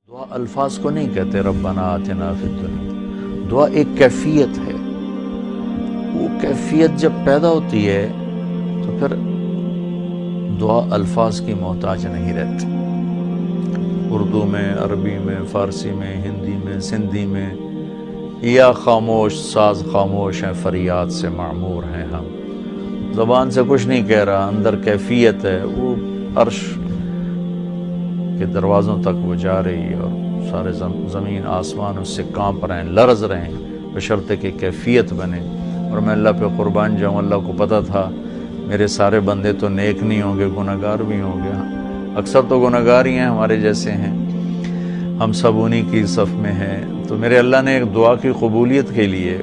دعا الفاظ کو نہیں کہتے ربنا آتنا فی الدنیا، دعا ایک کیفیت ہے۔ وہ کیفیت جب پیدا ہوتی ہے تو پھر دعا الفاظ کی محتاج نہیں رہتی۔ اردو میں، عربی میں، فارسی میں، ہندی میں، سندھی میں، یا خاموش ساز خاموش ہیں، فریاد سے معمور ہیں ہم، زبان سے کچھ نہیں کہہ رہا، اندر کیفیت ہے، وہ عرش کے دروازوں تک وہ جا رہی ہے اور سارے زمین آسمان اس سے کانپ رہے ہیں، لرز رہے ہیں، بشرطے کہ کیفیت بنے۔ اور میں اللہ پہ قربان جاؤں، اللہ کو پتہ تھا میرے سارے بندے تو نیک نہیں ہوں گے، گناہگار بھی ہوں گے، اکثر تو گناہگار ہی ہیں، ہمارے جیسے ہیں، ہم سب انہی کی صف میں ہیں۔ تو میرے اللہ نے ایک دعا کی قبولیت کے لیے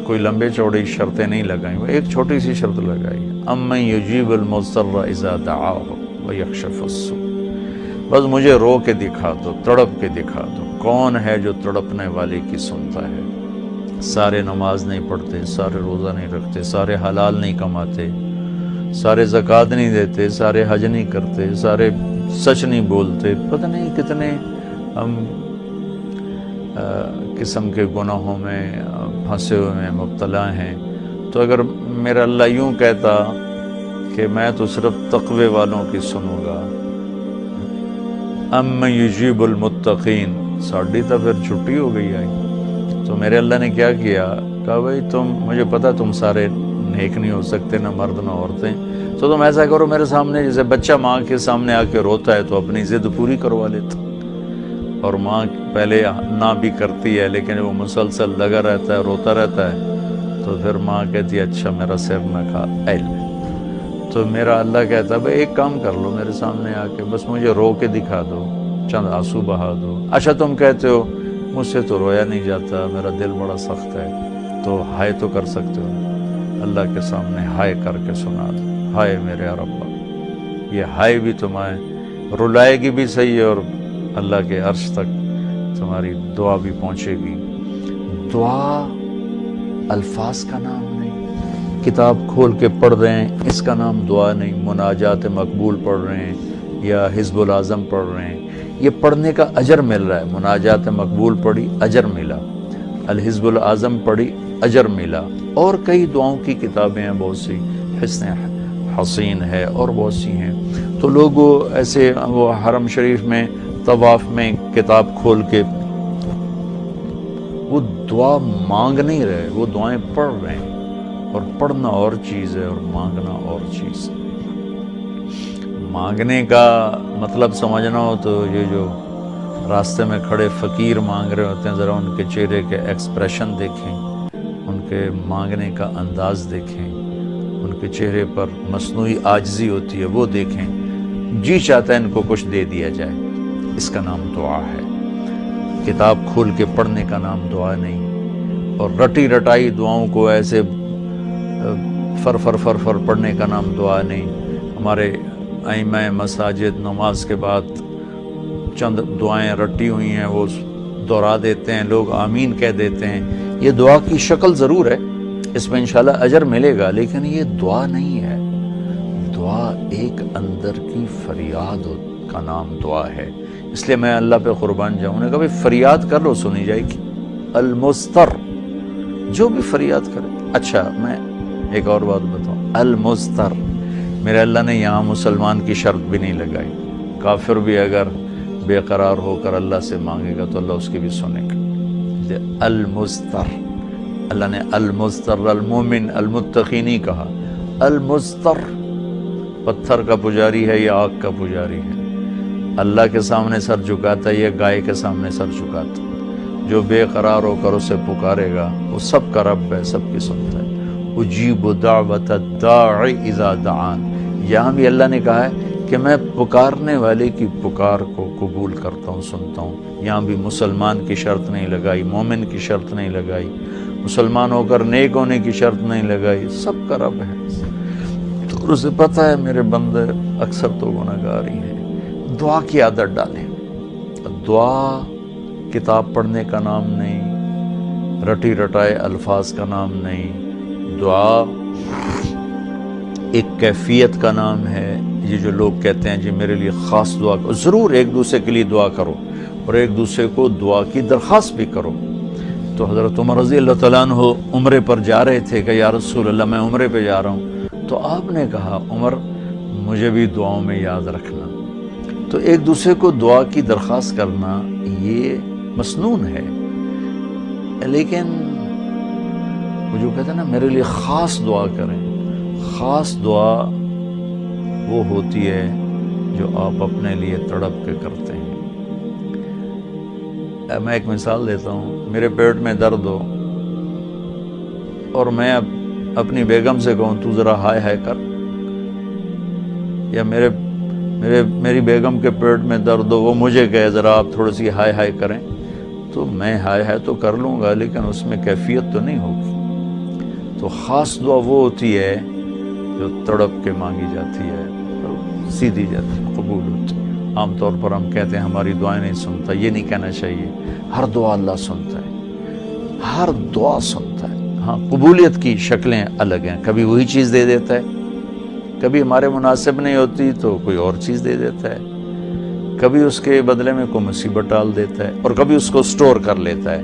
کوئی لمبے چوڑی شرطیں نہیں لگائیں، وہ ایک چھوٹی سی شرط لگائی، امن یجیب المضطر اذا دعاہ ویکشف السوء۔ بس مجھے رو کے دکھا دو، تڑپ کے دکھا دو، کون ہے جو تڑپنے والے کی سنتا ہے۔ سارے نماز نہیں پڑھتے، سارے روزہ نہیں رکھتے، سارے حلال نہیں کماتے، سارے زکوٰۃ نہیں دیتے، سارے حج نہیں کرتے، سارے سچ نہیں بولتے، پتہ نہیں کتنے ہم قسم کے گناہوں میں پھنسے ہوئے ہیں، مبتلا ہیں۔ تو اگر میرا اللہ یوں کہتا کہ میں تو صرف تقوی والوں کی سنوں گا، امن یجیب المتقین، ساڑھی تو پھر چھٹی ہو گئی آئی۔ تو میرے اللہ نے کیا کیا، کہا بھائی تم، مجھے پتا تم سارے نیک نہیں ہو سکتے، نہ مرد نہ عورتیں، تو تم ایسا کرو میرے سامنے، جیسے بچہ ماں کے سامنے آ کے روتا ہے تو اپنی ضد پوری کروا لیتا، اور ماں پہلے نہ بھی کرتی ہے لیکن وہ مسلسل لگا رہتا ہے، روتا رہتا ہے، تو پھر ماں کہتی ہے اچھا میرا سر نہ کھا ایل۔ تو میرا اللہ کہتا ہے بھائی ایک کام کر لو، میرے سامنے آ کے بس مجھے رو کے دکھا دو، چند آنسو بہا دو۔ اچھا تم کہتے ہو مجھ سے تو رویا نہیں جاتا، میرا دل بڑا سخت ہے، تو ہائے تو کر سکتے ہو، اللہ کے سامنے ہائے کر کے سنا دو، ہائے میرے ربا۔ یہ ہائے بھی تمہیں رلائے گی بھی صحیح، اور اللہ کے عرش تک تمہاری دعا بھی پہنچے گی۔ دعا الفاظ کا نام نہیں، کتاب کھول کے پڑھ رہے ہیں اس کا نام دعا نہیں، مناجات مقبول پڑھ رہے ہیں یا حزب الاعظم پڑھ رہے ہیں، یہ پڑھنے کا اجر مل رہا ہے۔ مناجات مقبول پڑھی، اجر ملا، الحزب الاعظم پڑھی، اجر ملا، اور کئی دعاؤں کی کتابیں ہیں بہت سی، حسن حسین ہے اور بہت سی ہیں۔ تو لوگ ایسے وہ حرم شریف میں طواف میں کتاب کھول کے وہ دعا مانگ نہیں رہے، وہ دعائیں پڑھ رہے ہیں، اور پڑھنا اور چیز ہے اور مانگنا اور چیز ہے۔ مانگنے کا مطلب سمجھنا ہو تو یہ جو راستے میں کھڑے فقیر مانگ رہے ہوتے ہیں، ذرا ان کے چہرے کے ایکسپریشن دیکھیں، ان کے مانگنے کا انداز دیکھیں، ان کے چہرے پر مصنوعی عاجزی ہوتی ہے وہ دیکھیں، جی چاہتا ہے ان کو کچھ دے دیا جائے، اس کا نام دعا ہے۔ کتاب کھول کے پڑھنے کا نام دعا نہیں، اور رٹی رٹائی دعاؤں کو ایسے فر فر فر فر پڑھنے کا نام دعا نہیں۔ ہمارے ائمہ مساجد نماز کے بعد چند دعائیں رٹی ہوئی ہیں وہ دہرا دیتے ہیں، لوگ آمین کہہ دیتے ہیں، یہ دعا کی شکل ضرور ہے، اس میں انشاءاللہ اجر ملے گا، لیکن یہ دعا نہیں ہے۔ دعا ایک اندر کی فریاد کا نام دعا ہے، اس لیے میں اللہ پہ قربان جاؤں نے کہا بھائی فریاد کر لو سنی جائے گی، المضطر، جو بھی فریاد کرے۔ اچھا میں ایک اور بات بتاؤں، المضطر، میرے اللہ نے یہاں مسلمان کی شرط بھی نہیں لگائی، کافر بھی اگر بے قرار ہو کر اللہ سے مانگے گا تو اللہ اس کی بھی سنے گا۔ المضطر، اللہ نے المضطر المومن المتقی نہیں کہا، المضطر، پتھر کا پجاری ہے یا آگ کا پجاری ہے، اللہ کے سامنے سر جھکاتا ہے یا گائے کے سامنے سر جھکاتا ہے، جو بے قرار ہو کر اسے پکارے گا وہ سب کا رب ہے، سب کی سنتا ہے۔ اجیب دعوت الداع اذا دعان، یہاں بھی اللہ نے کہا ہے کہ میں پکارنے والے کی پکار کو قبول کرتا ہوں، سنتا ہوں۔ یہاں بھی مسلمان کی شرط نہیں لگائی، مومن کی شرط نہیں لگائی، مسلمان ہو کر نیک ہونے کی شرط نہیں لگائی، سب کا رب ہے، تو اسے پتہ ہے میرے بندے اکثر تو گناہگار ہی ہیں۔ دعا کی عادت ڈالیں، دعا کتاب پڑھنے کا نام نہیں، رٹی رٹائے الفاظ کا نام نہیں، دعا ایک کیفیت کا نام ہے۔ یہ جو لوگ کہتے ہیں جی میرے لیے خاص دعا کرو، ضرور ایک دوسرے کے لیے دعا کرو، اور ایک دوسرے کو دعا کی درخواست بھی کرو۔ تو حضرت عمر رضی اللہ تعالیٰ عنہ عمرے پر جا رہے تھے کہ یا رسول اللہ میں عمرے پہ جا رہا ہوں، تو آپ نے کہا عمر مجھے بھی دعاؤں میں یاد رکھنا۔ تو ایک دوسرے کو دعا کی درخواست کرنا یہ مسنون ہے، لیکن وہ جو کہتے ہیں نا میرے لیے خاص دعا کریں، خاص دعا وہ ہوتی ہے جو آپ اپنے لیے تڑپ کے کرتے ہیں۔ میں ایک مثال دیتا ہوں، میرے پیٹ میں درد ہو اور میں اب اپنی بیگم سے کہوں تو ذرا ہائے ہائے کر، یا میری بیگم کے پیٹ میں درد ہو وہ مجھے کہے ذرا آپ تھوڑی سی ہائے ہائے کریں، تو میں ہائے ہائے تو کر لوں گا لیکن اس میں کیفیت تو نہیں ہوگی۔ تو خاص دعا وہ ہوتی ہے جو تڑپ کے مانگی جاتی ہے، سیدھی جاتی ہے، قبول ہوتی ہے۔ عام طور پر ہم کہتے ہیں ہماری دعائیں نہیں سنتا، یہ نہیں کہنا چاہیے، ہر دعا اللہ سنتا ہے، ہر دعا سنتا ہے۔ ہاں قبولیت کی شکلیں الگ ہیں، کبھی وہی چیز دے دیتا ہے، کبھی ہمارے مناسب نہیں ہوتی تو کوئی اور چیز دے دیتا ہے، کبھی اس کے بدلے میں کوئی مصیبت ڈال دیتا ہے، اور کبھی اس کو سٹور کر لیتا ہے۔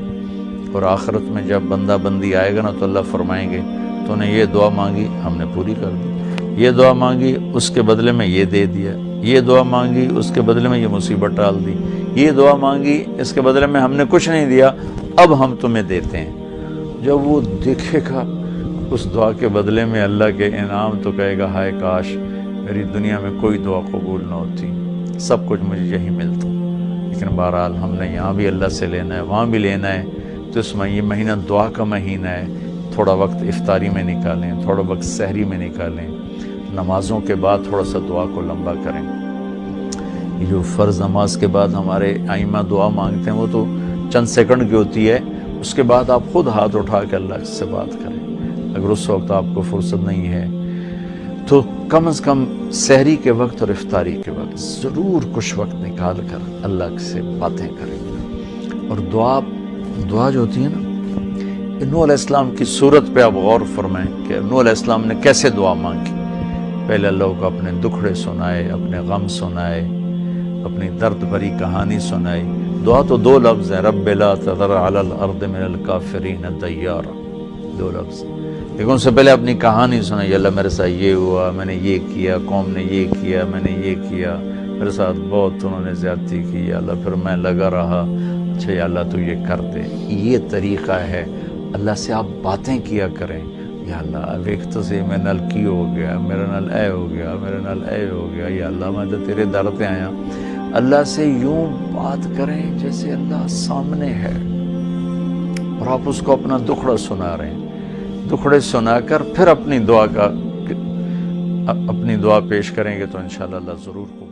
اور آخرت میں جب بندہ بندی آئے گا نا تو اللہ فرمائیں گے تو نے یہ دعا مانگی ہم نے پوری کر دی، یہ دعا مانگی اس کے بدلے میں یہ دے دیا، یہ دعا مانگی اس کے بدلے میں یہ مصیبت ڈال دی، یہ دعا مانگی اس کے بدلے میں ہم نے کچھ نہیں دیا اب ہم تمہیں دیتے ہیں۔ جب وہ دیکھے گا اس دعا کے بدلے میں اللہ کے انعام تو کہے گا ہائے کاش میری دنیا میں کوئی دعا قبول نہ ہوتی، سب کچھ مجھے یہی ملتا۔ لیکن بہرحال ہم نے یہاں بھی اللہ سے لینا ہے، وہاں بھی لینا ہے، تو اس میں یہ مہینہ دعا کا مہینہ ہے، تھوڑا وقت افطاری میں نکالیں، تھوڑا وقت سحری میں نکالیں، نمازوں کے بعد تھوڑا سا دعا کو لمبا کریں۔ یہ جو فرض نماز کے بعد ہمارے ائمہ دعا مانگتے ہیں وہ تو چند سیکنڈ کی ہوتی ہے، اس کے بعد آپ خود ہاتھ اٹھا کے اللہ سے بات کریں۔ اگر اس وقت آپ کو فرصت نہیں ہے تو کم از کم سحری کے وقت اور افطاری کے وقت ضرور کچھ وقت نکال کر اللہ سے باتیں کریں۔ اور دعا جو ہوتی ہے نا، نوح علیہ السلام کی صورت پہ آپ غور فرمائیں کہ نوح علیہ السلام نے کیسے دعا مانگی۔ پہلے اللہ کو اپنے دکھڑے سنائے، اپنے غم سنائے، اپنی درد بھری کہانی سنائی۔ دعا تو دو لفظ ہیں، رب لا تذر علی الارض من الکافرین دیارا، دو لفظ، لیکن اس سے پہلے اپنی کہانی سنائی، اللہ میرے ساتھ یہ ہوا، میں نے یہ کیا، قوم نے یہ کیا، میں نے یہ کیا، میرے ساتھ بہت انہوں نے زیادتی کی، یا اللہ پھر میں لگا رہا، اچھا یا اللہ تو یہ کر دے۔ یہ طریقہ ہے، اللہ سے آپ باتیں کیا کریں، یا اللہ ایک تو سے میں نل کی ہو گیا، میرا نل اے ہو گیا، میرا نل اے ہو گیا، یا اللہ میں تو تیرے در پہ آیا۔ اللہ سے یوں بات کریں جیسے اللہ سامنے ہے، اور آپ اس کو اپنا دکھڑا سنا رہے ہیں۔ دکھڑے سنا کر پھر اپنی دعا پیش کریں گے تو انشاءاللہ اللہ ضرور قبول